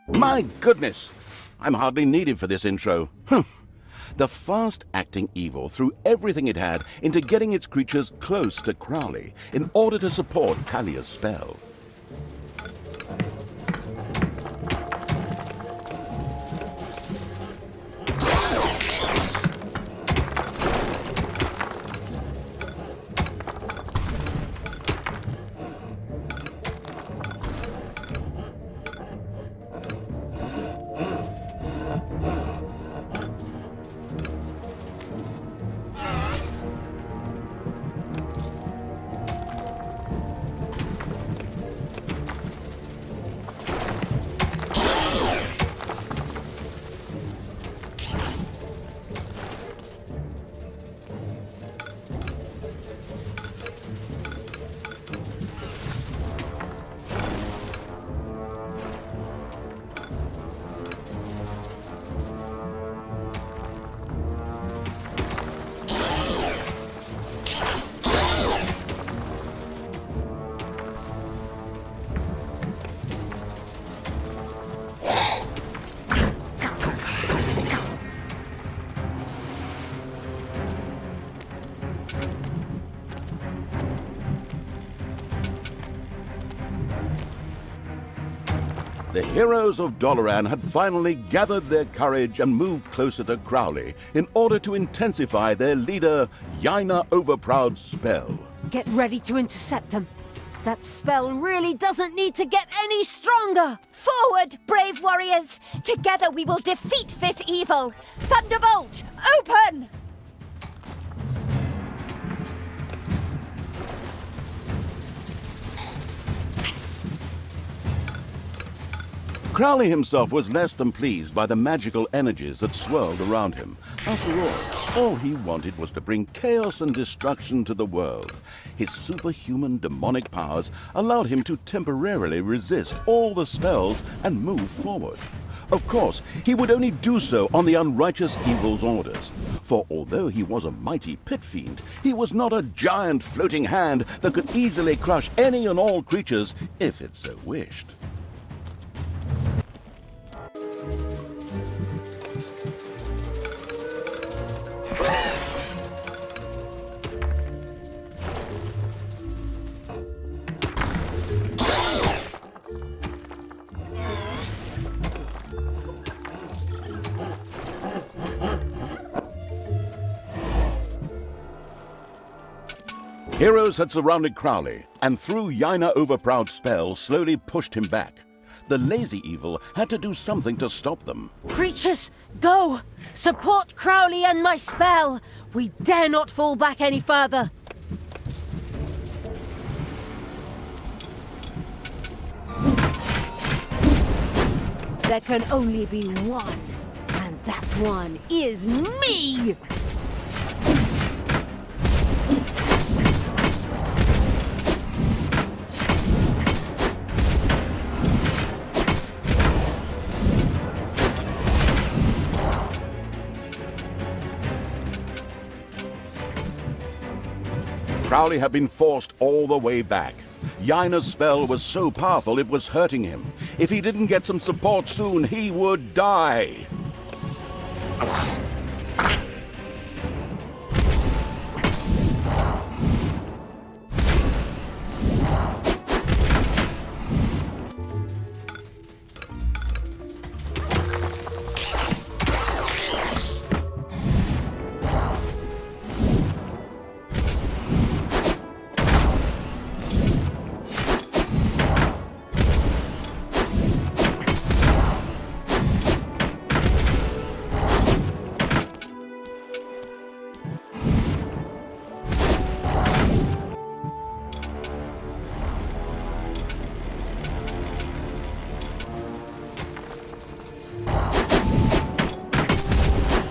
My goodness! I'm hardly needed for this intro. The fast-acting evil threw everything it had into getting its creatures close to Crowley in order to support Talia's spell. The heroes of Dollaran had finally gathered their courage and moved closer to Crowley in order to intensify their leader, Yaina Overproud's spell. Get ready to intercept them. That spell really doesn't need to get any stronger! Forward, brave warriors! Together we will defeat this evil! Thunderbolt, open! Crowley himself was less than pleased by the magical energies that swirled around him. After all he wanted was to bring chaos and destruction to the world. His superhuman demonic powers allowed him to temporarily resist all the spells and move forward. Of course, he would only do so on the unrighteous evil's orders. For although he was a mighty pit fiend, he was not a giant floating hand that could easily crush any and all creatures if it so wished. Heroes had surrounded Crowley, and through Yaina Overproud's spell slowly pushed him back. The lazy evil had to do something to stop them. Creatures, go! Support Crowley and my spell! We dare not fall back any further! There can only be one, and that one is me! Crowley had been forced all the way back. Yaina's spell was so powerful it was hurting him. If he didn't get some support soon, he would die.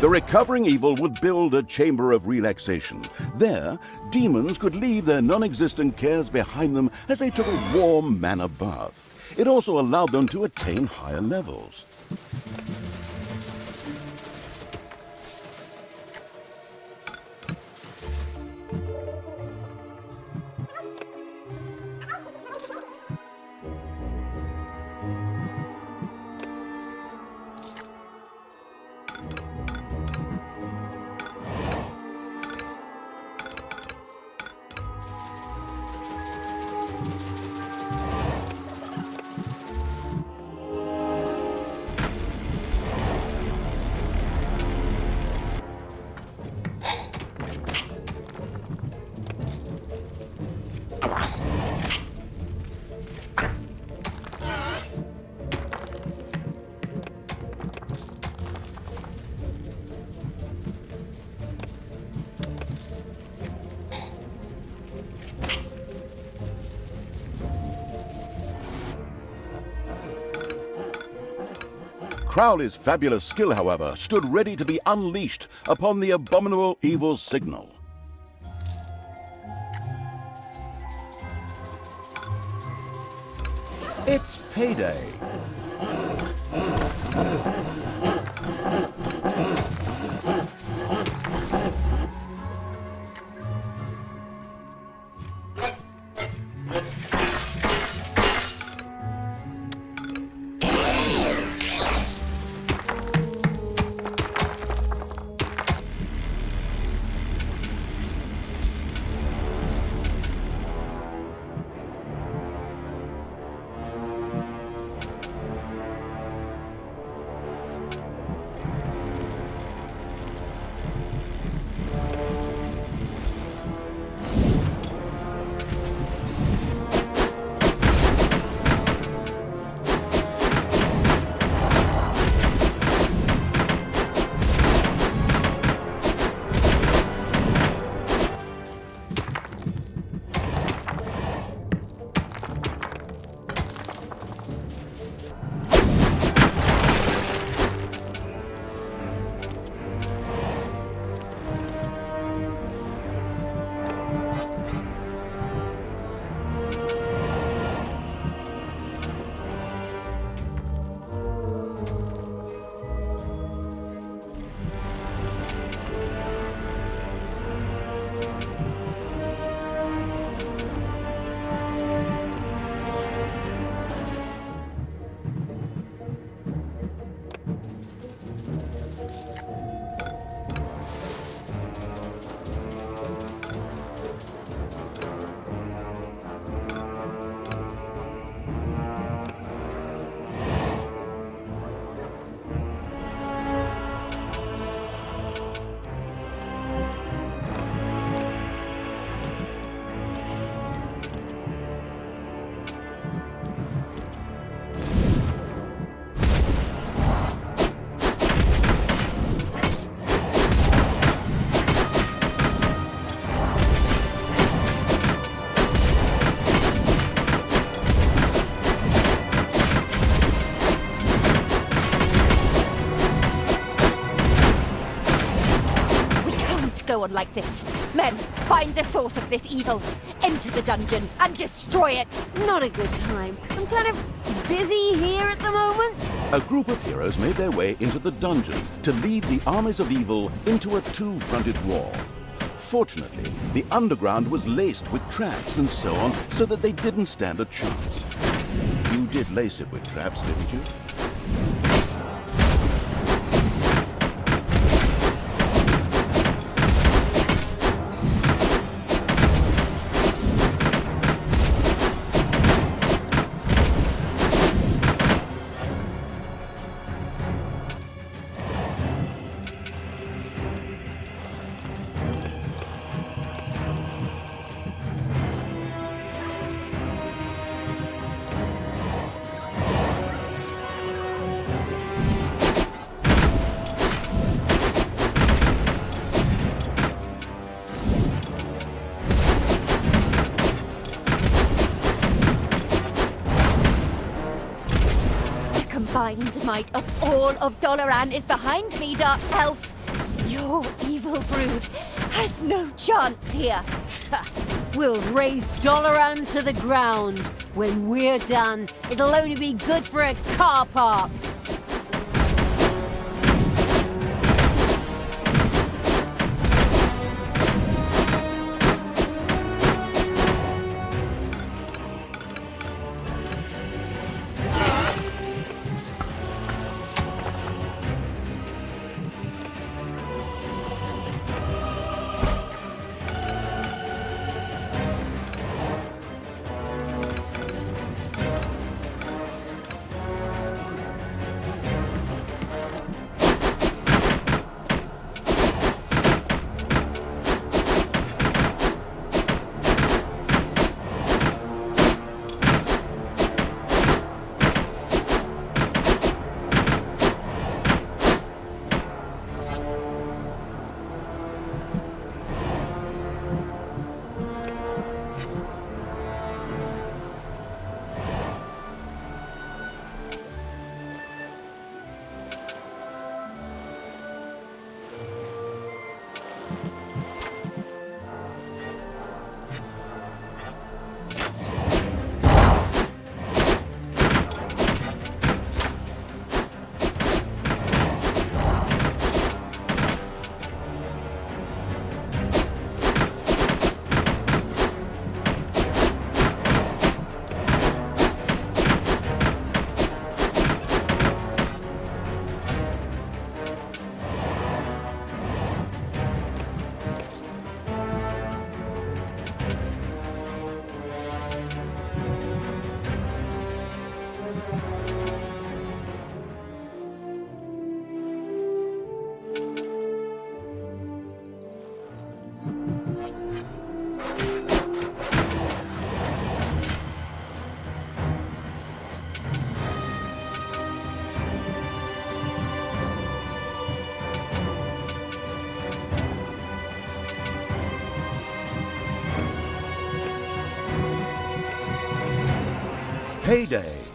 The recovering evil would build a chamber of relaxation. There, demons could leave their non-existent cares behind them as they took a warm manna bath. It also allowed them to attain higher levels. Crowley's fabulous skill, however, stood ready to be unleashed upon the abominable evil signal. It's payday. Go on like this. Men, find the source of this evil. Enter the dungeon and destroy it. Not a good time. I'm kind of busy here at the moment. A group of heroes made their way into the dungeon to lead the armies of evil into a two-fronted war. Fortunately, the underground was laced with traps and so on, so that they didn't stand a chance. You did lace it with traps, didn't you? Combined might of all of Dollaran is behind me, Dark Elf. Your evil brood has no chance here. We'll raze Dollaran to the ground. When we're done, it'll only be good for a car park. Payday.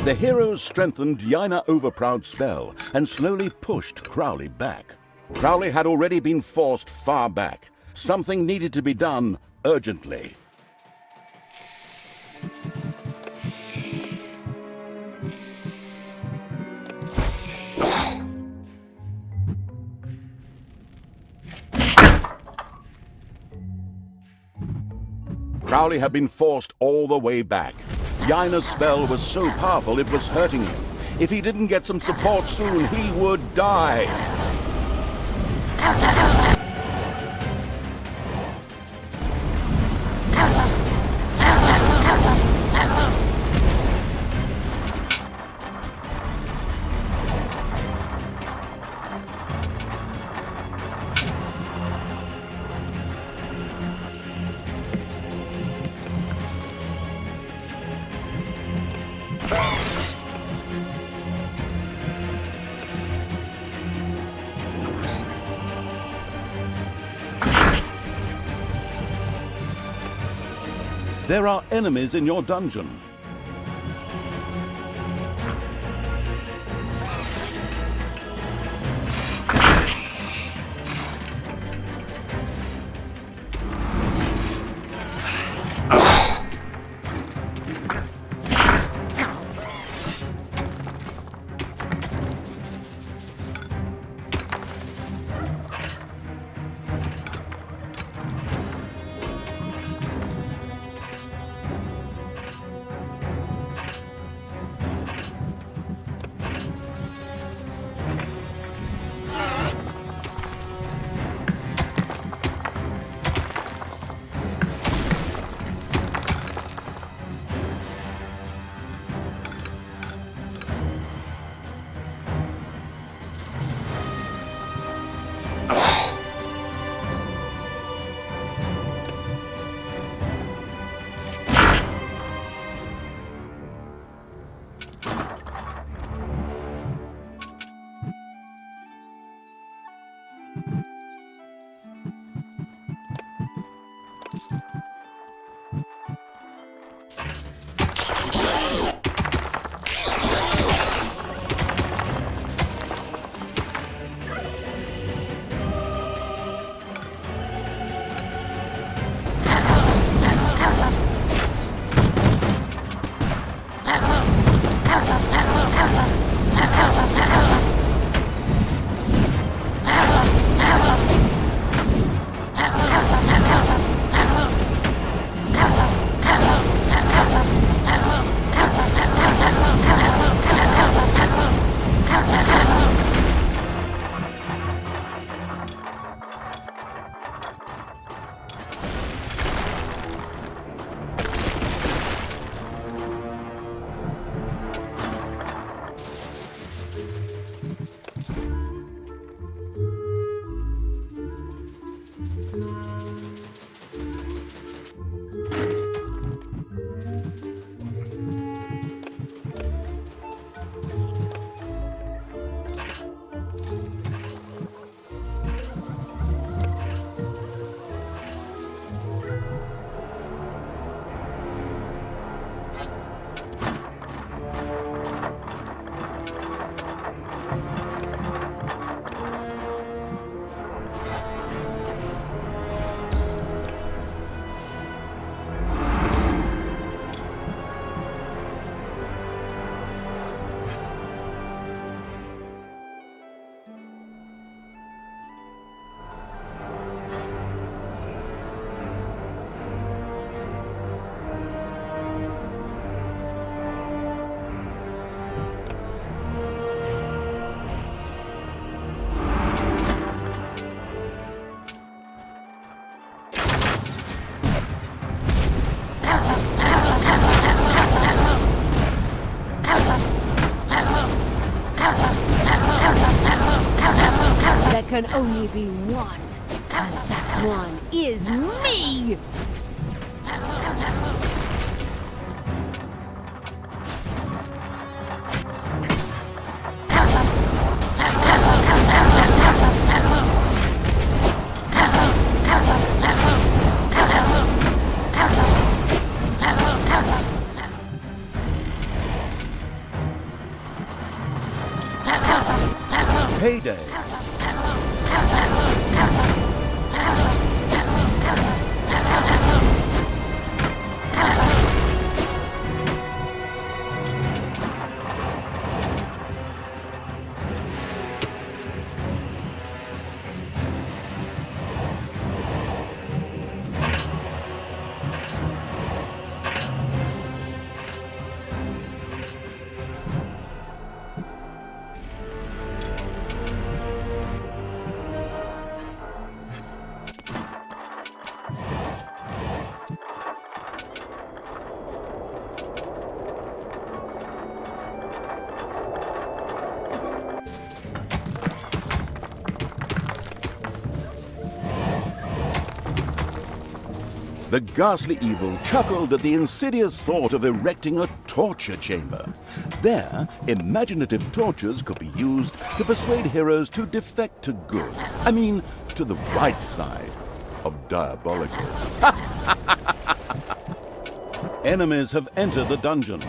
The heroes strengthened Yaina Overproud's spell and slowly pushed Crowley back. Crowley had already been forced far back. Something needed to be done urgently. Crowley had been forced all the way back. Yaina's spell was so powerful it was hurting him. If he didn't get some support soon, he would die. There are enemies in your dungeon. can only be one. And that one is me! Payday. The ghastly evil chuckled at the insidious thought of erecting a torture chamber. There, imaginative tortures could be used to persuade heroes to defect to good. I mean, to the right side of diabolical. Enemies have entered the dungeon.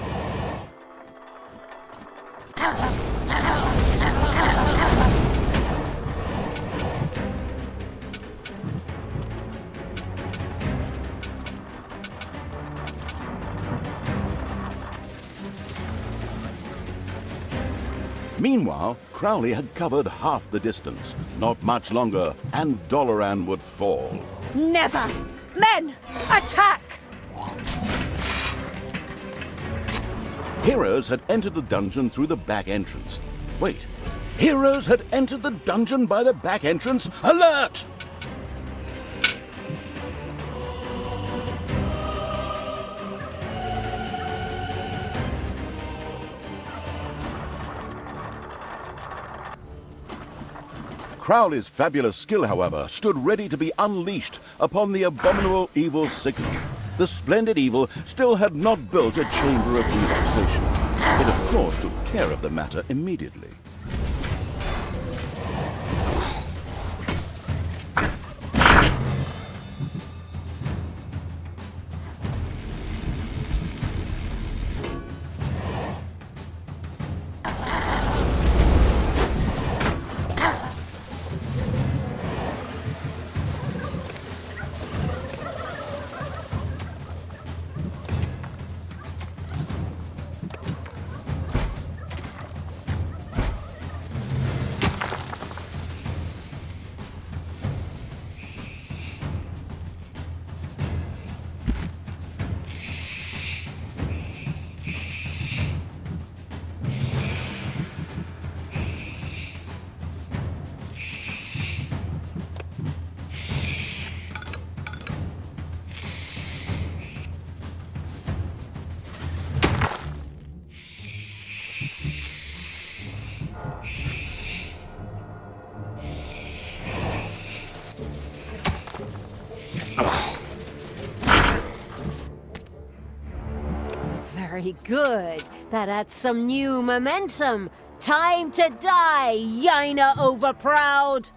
Meanwhile, Crowley had covered half the distance. Not much longer, and Dollaran would fall. Never! Men, attack! Heroes had entered the dungeon through the back entrance. Wait, heroes had entered the dungeon by the back entrance? Alert! Crowley's fabulous skill, however, stood ready to be unleashed upon the abominable evil signal. The splendid evil still had not built a chamber of relaxation. It, of course, took care of the matter immediately. Very good. That adds some new momentum. Time to die, Yina overproud!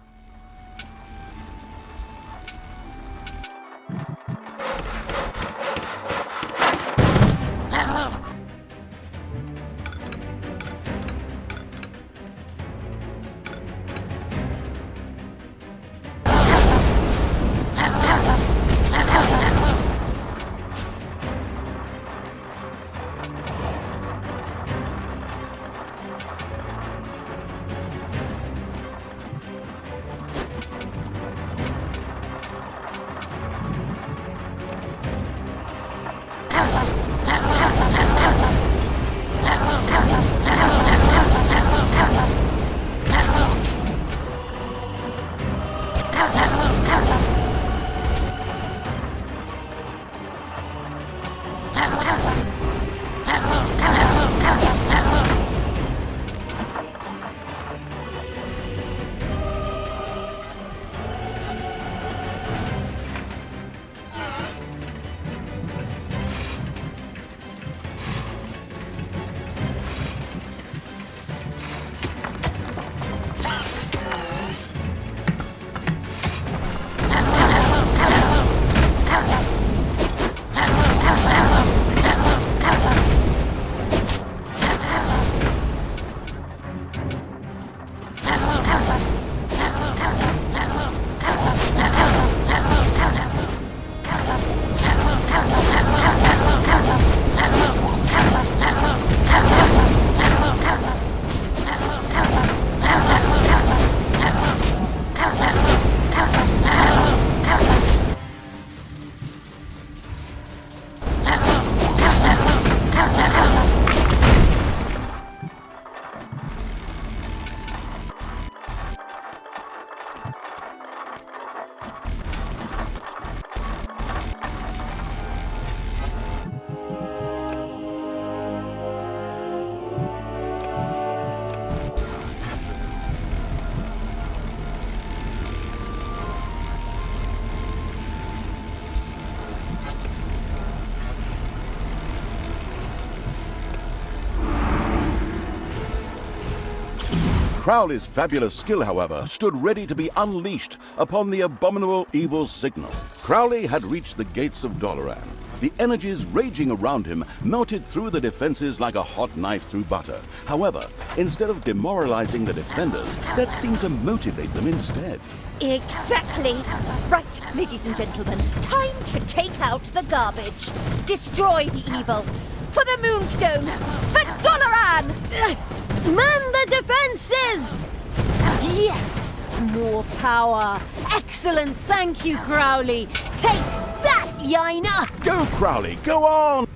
Crowley's fabulous skill, however, stood ready to be unleashed upon the abominable evil signal. Crowley had reached the gates of Dollaran. The energies raging around him melted through the defenses like a hot knife through butter. However, instead of demoralizing the defenders, that seemed to motivate them instead. Exactly. Right, ladies and gentlemen, time to take out the garbage. Destroy the evil. For the Moonstone! For Dollaran! Man the defenses! Yes! More power! Excellent! Thank you, Crowley! Take that, Yaina! Go, Crowley, go on!